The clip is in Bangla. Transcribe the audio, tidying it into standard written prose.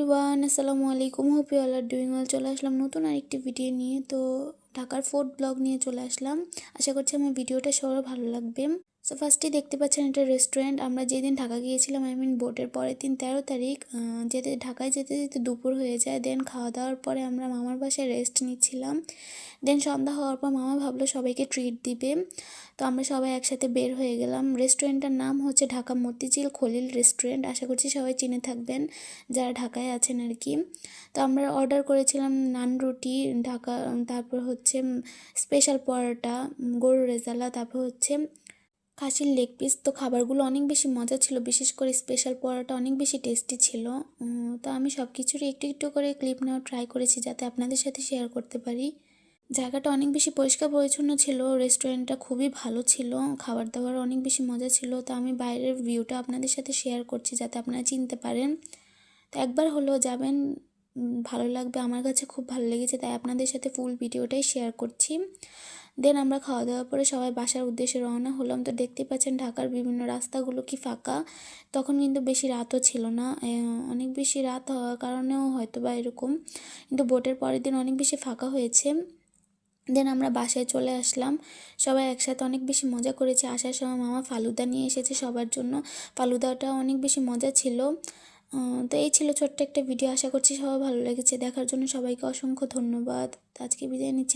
এভরিওয়ান, আসসালামু আলাইকুম। Hope you all are doing well. চলে আসলাম নতুন আরেকটি ভিডিও নিয়ে। তো ঢাকার ফুড ব্লগ নিয়ে চলে আসলাম। আশা করছি আমার ভিডিওটা সবার ভালো লাগবে। সো ফার্স্টেই দেখতে পাচ্ছেন এটা রেস্টুরেন্ট। আমরা যেদিন ঢাকা গিয়েছিলাম, বোটের পরের দিন 13 তারিখ ঢাকায় যেতে যেতে দুপুর হয়ে যায়। দেন খাওয়া দাওয়ার পরে আমরা মামার বাসায় রেস্ট নিচ্ছিলাম। দেন সন্ধ্যা হওয়ার পর মামা ভাবলো সবাইকে ট্রিট দিবে। তো আমরা সবাই একসাথে বের হয়ে গেলাম। রেস্টুরেন্টটার নাম হচ্ছে ঢাকা মতিঝিল খলিল রেস্টুরেন্ট। আশা করছি সবাই চিনে থাকবেন যারা ঢাকায় আছেন আর কি। তো আমরা অর্ডার করেছিলাম নান রুটি ঢাকা, তারপর হচ্ছে স্পেশাল পরোটা, গরুর রেজালা, তারপর হচ্ছে খাসির লেগ পিস। তো খাবারগুলো অনেক বেশি মজা ছিল, বিশেষ করে স্পেশাল পরোটা অনেক বেশি টেস্টি ছিল। তো আমি সব কিছুরই একটু একটু করে ক্লিপ নেওয়ার ট্রাই করেছি যাতে আপনাদের সাথে শেয়ার করতে পারি। জায়গাটা অনেক বেশি পরিষ্কার পরিচ্ছন্ন ছিল, রেস্টুরেন্টটা খুবই ভালো ছিল, খাবার দাবার অনেক বেশি মজা ছিল। তো আমি বাইরের ভিউটা আপনাদের সাথে শেয়ার করছি যাতে আপনারা চিনতে পারেন। তো একবার হলেও যাবেন, ভালো লাগবে। আমার কাছে খুব ভালো লেগেছে, তাই আপনাদের সাথে ফুল ভিডিওটাই শেয়ার করছি। দেন আমরা খাওয়া দাওয়ার পরে সবাই বাসার উদ্দেশ্যে রওনা হলাম। তো দেখতে পাচ্ছেন ঢাকার বিভিন্ন রাস্তাগুলো কি ফাঁকা। তখন কিন্তু বেশি রাতও ছিল না, অনেক বেশি রাত হওয়ার কারণেও হয়তো বা এরকম, কিন্তু বোটের পরের দিন অনেক বেশি ফাঁকা হয়েছে। দেন আমরা বাসায় চলে আসলাম। সবাই একসাথে অনেক বেশি মজা করেছি। আসার সময় মামা ফালুদা নিয়ে এসেছে সবার জন্য। ফালুদাটা অনেক বেশি মজা ছিল। তো এই ছিল ছোট্ট একটা ভিডিও। আশা করছি সবার ভালো লেগেছে। দেখার জন্য সবাইকে অসংখ্য ধন্যবাদ। তো আজকে বিদায় নিচ্ছি।